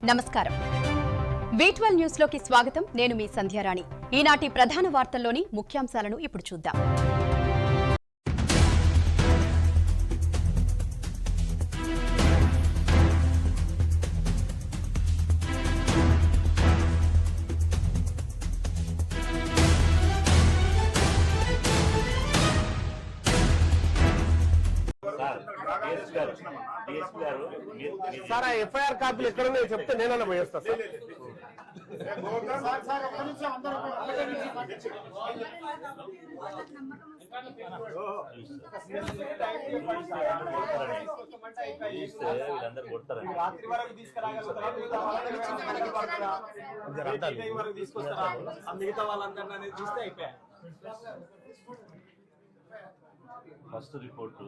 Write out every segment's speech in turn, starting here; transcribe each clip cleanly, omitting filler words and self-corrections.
నమస్కారం. V12 news లోకి స్వాగతం. నేను మీ సంధ్యారాణి. ఈనాటి ప్రధాన వార్తల్లోని ముఖ్యాంశాలను ఇప్పుడు చూద్దాం. సార్ ఎఫ్ఐఆర్ కాపీలు ఎక్కడున్నాయో చెప్తే నేనన్నా పోయేస్తా సార్. మిగతా వాళ్ళందరినీ చూస్తే అయిపోయా. ఫస్ట్ రిపోర్ట్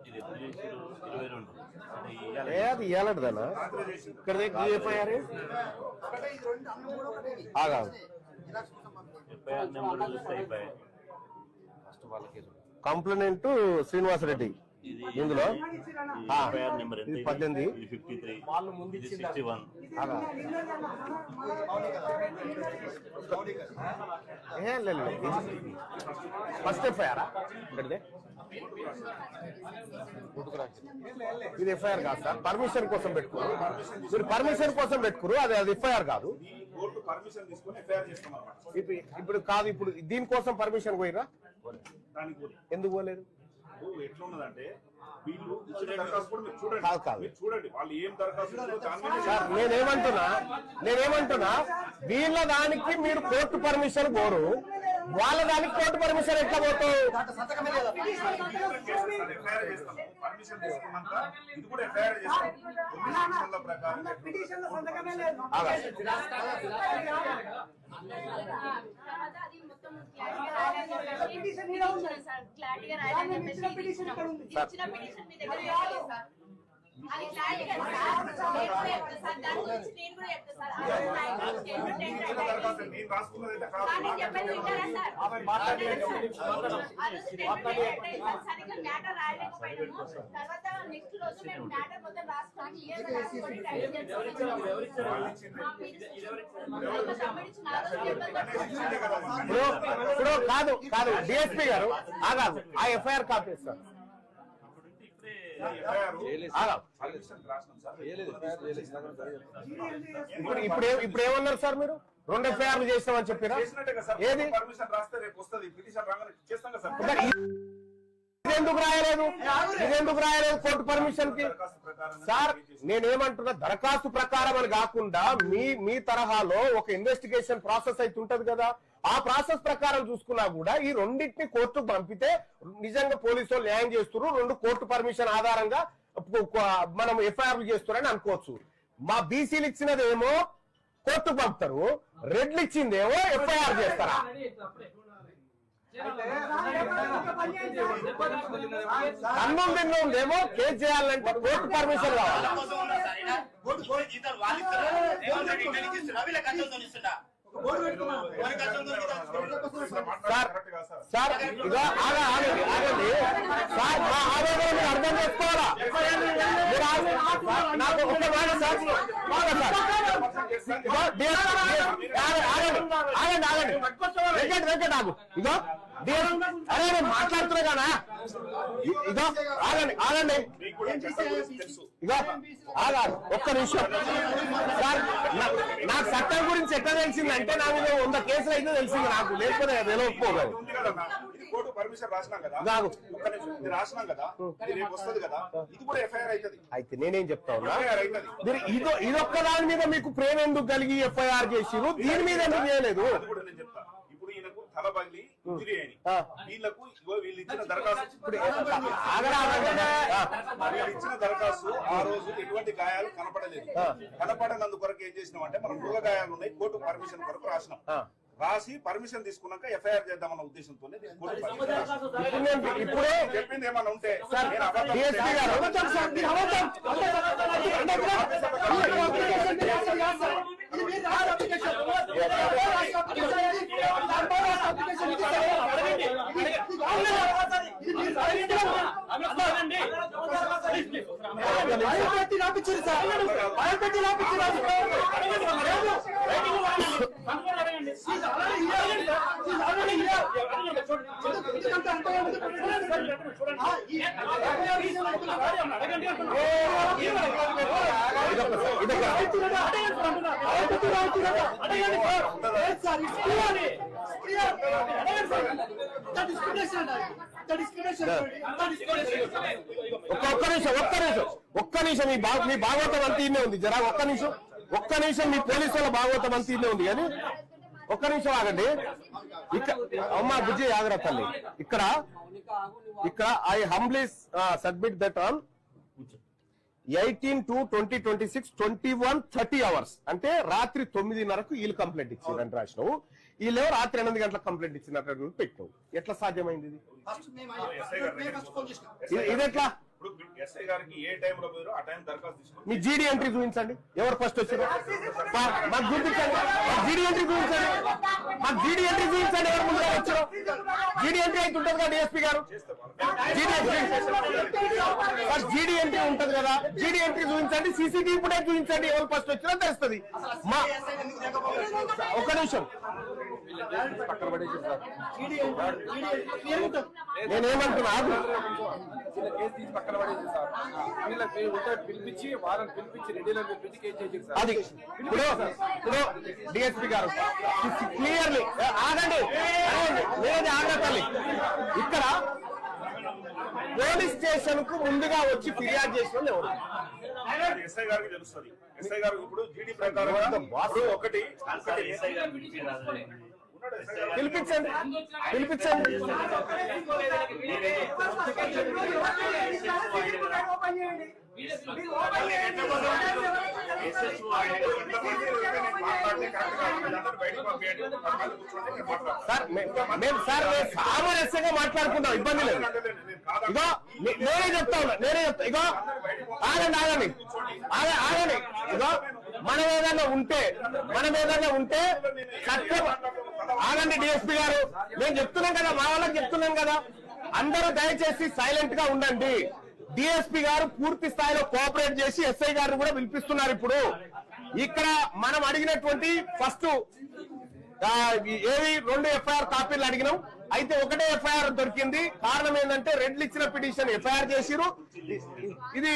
ఇది ఎప్పుడు చేశారు? 22 అది ఇవ్వాలడదానా ఇక్కడ ఎఫ్ఐఆర్ ఎఫ్ఐఆర్ నెంబర్ చూస్తే అయిపోయాయి. ఫస్ట్ వాళ్ళకి కంప్లైంట్ శ్రీనివాసరెడ్డి ఇందులో ఎఫ్ఐఆర్ నెంబర్ ఎంత? 18, 53, వాళ్ళు ముందు 61. ఫస్ట్ ఎఫ్ఐఆర్ ఇది ఎఫ్ఐఆర్ కాదు సార్. పర్మిషన్ కోసం పెట్టుకోరు మీరు, పర్మిషన్ కోసం పెట్టుకోరు. అది ఎఫ్ఐఆర్ కాదు. ఇప్పుడు కాదు, ఇప్పుడు దీనికోసం పర్మిషన్ పోయిరా? ఎందుకు పోలేదు? ఎట్లున్నదంటే వీళ్ళు ఇచ్చిన దరఖాస్తు కూడా మీరు చూడండి. చూడండి వాళ్ళు ఏం దరఖాస్తు సార్. నేనేమంటున్నా వీళ్ళ దానికి మీరు కోర్టు పర్మిషన్ కోరు, వాళ్ళ దానికి కోర్టు పర్మిషన్ ఎట్లా పోతావు? పర్మిషన్ తీసుకున్నాక ఇది కూడా ఎఫ్ఐఆర్ చేస్తాం ప్రకారం. ఇప్పుడు కాదు డిఎస్పీ గారు ఆగాదు. ఆ ఎఫ్ఐఆర్ కాపీ సార్. ఇప్పుడు ఏమన్నారు సార్? మీరు 2 ఎఫ్ఐఆర్లు చేస్తామని చెప్పారా? ఏది ఇదెందుకు రాయలేదు కోర్టు పర్మిషన్ కి? సార్ నేనేమంటున్నా, దరఖాస్తు ప్రకారం అని కాకుండా మీ తరహాలో ఒక ఇన్వెస్టిగేషన్ ప్రాసెస్ అయితే ఉంటది కదా, ఆ ప్రాసెస్ ప్రకారం చూసుకున్నా కూడా ఈ రెండింటిని కోర్టుకు పంపితే నిజంగా పోలీసు వాళ్ళు న్యాయం చేస్తున్నారు. 2 కోర్టు పర్మిషన్ ఆధారంగా మనం ఎఫ్ఐఆర్లు చేస్తున్నారని అనుకోవచ్చు. మా బీసీలు ఇచ్చినదేమో కోర్టుకు పంపుతారు, రెడ్లు ఇచ్చిందేమో ఎఫ్ఐఆర్ చేస్తారా? కన్ను తిన్నుందేమో కేసు చేయాలంటే కోర్టు పర్మిషన్ కావాలి. సార్ ఇదో ఆగండి సార్, మా ఆవేదన మీరు అర్థం చేసుకోవాలా? నాకు ఒక మాట సార్, ఆగండి వెంకట్ ఆగు. ఇదో అరే నేను మాట్లాడుతున్నా కదా, ఇదో ఆగండి ఇదో ఆగాలి ఒక్క నిమిషం సార్. నాకు చట్టం గురించి ఎట్లా తెలిసిందంటే నాకు 100 కేసులు అయితే తెలిసింది, నాకు లేకపోతే తెలియకపోగలదు. అయితే నేనేం చెప్తా ఉన్నా, మీరు ఇదొక్క దాని మీద మీకు ప్రేమ ఎందుకు కలిగి ఎఫ్ఐఆర్ చేసిరు, దీని మీద ఎందుకు చేయలేదు? ఇప్పుడు ఈయనకు తల పగిలి ఇంజరీ అని వీళ్ళకు వీళ్ళు ఇచ్చిన దరఖాస్తు ఇచ్చిన దరఖాస్తు ఆ రోజు ఎటువంటి గాయాలు కనపడలేదు. కనపడనందు కొరకు ఏం చేసినాం అంటే మనం మృగ గాయాలు ఉన్నాయి, కోర్టు పర్మిషన్ కొరకు రాసినాం. రాసి పర్మిషన్ తీసుకున్నాక ఎఫ్ఐఆర్ చేద్దామన్న ఉద్దేశంతోనే ఇప్పుడే చెప్పింది ఏమన్నా ఉంటే ఒక్క నిమిషం మీ భాగవతం అంతా ఇన్నే ఉంది జరా ఒక్క నిమిషం మీ పోలీసు వాళ్ళ భాగవతం అంతా ఇన్నే ఉంది కానీ ఒక్క నిమిషం ఆగండి. ఇక్కడ అమ్మా బుజ్జి ఆగరా తల్లి. ఇక్కడ I humbly submit that on 18/2/2026 21:30 hours అంటే రాత్రి 9:30కు వీళ్ళు కంప్లైంట్ ఇచ్చిందని రాసినావు. వీళ్ళు రాత్రి 8 గంటలకు కంప్లైంట్ ఇచ్చినట్టు పెట్టినావు. ఎట్లా సాధ్యమైంది ఇది ఎట్లా? ఇప్పుడు ఎస్ఐ గారికి ఏ టైంలో పోయారో ఆ టైం దరఖాస్తు తీసుకుని మీ జీడీ ఎంట్రీ చూపించండి. ఎవరు ఫస్ట్ వచ్చారు మాకు చూపించండి. జీడీ ఎంట్రీ చూపించండి. ఎవరు ముందుగా వచ్చారు? జీడీ ఎంట్రీ అయితే ఉంటుంది కదా డిఎస్పీ గారు. ఫస్ట్ జీడీ ఎంట్రీ ఉంటుంది కదా. జీడీ ఎంట్రీ చూపించండి. సీసీటీవీ ఫుటేజ్ చూపించండి. ఎవరు ఫస్ట్ వచ్చినా తెలుస్తుంది. ఒక్క నిమిషం నేనేమంటున్నా పిలిపించి వాళ్ళని పిలిపించి రెడ్డిలో పిలిపించి కేసు చేసి అది ఇప్పుడు డిఎస్పీ గారు క్లియర్లీ ఆగండి ఆగండి. ఇక్కడ పోలీస్ స్టేషన్ కు ముందుగా వచ్చి ఫిర్యాదు చేసిన వాళ్ళు ఎవరు? ఎస్ఐ గారికి తెలుస్తుంది. ఎస్ఐ గారు ఇప్పుడు జీడీ ప్రకారం ఒకటి పిలిపించండి. మేము సామరస్యంగా మాట్లాడుకుంటాం, ఇబ్బంది లేదు. ఇగో నేనే చెప్తా. ఇగో ఆగండి. ఇగో మనం ఏదైనా ఉంటే చట్టం ఆగండి. డిఎస్పీ గారు నేను చెప్తున్నాం కదా, మా వాళ్ళకి చెప్తున్నాం కదా, అందరూ దయచేసి సైలెంట్ గా ఉండండి. డిఎస్పీ గారు పూర్తి స్థాయిలో కోఆపరేట్ చేసి ఎస్ఐ గారిని కూడా పిలిపిస్తున్నారు. ఇప్పుడు ఇక్కడ మనం అడిగినటువంటి ఫస్ట్ ఏవి 2 ఎఫ్ఐఆర్ కాపీలు అడిగినాం. అయితే ఒకటే ఎఫ్ఐఆర్ దొరికింది. కారణం ఏంటంటే రెడ్లు ఇచ్చిన పిటిషన్ ఎఫ్ఐఆర్ చేసిరు. ఇది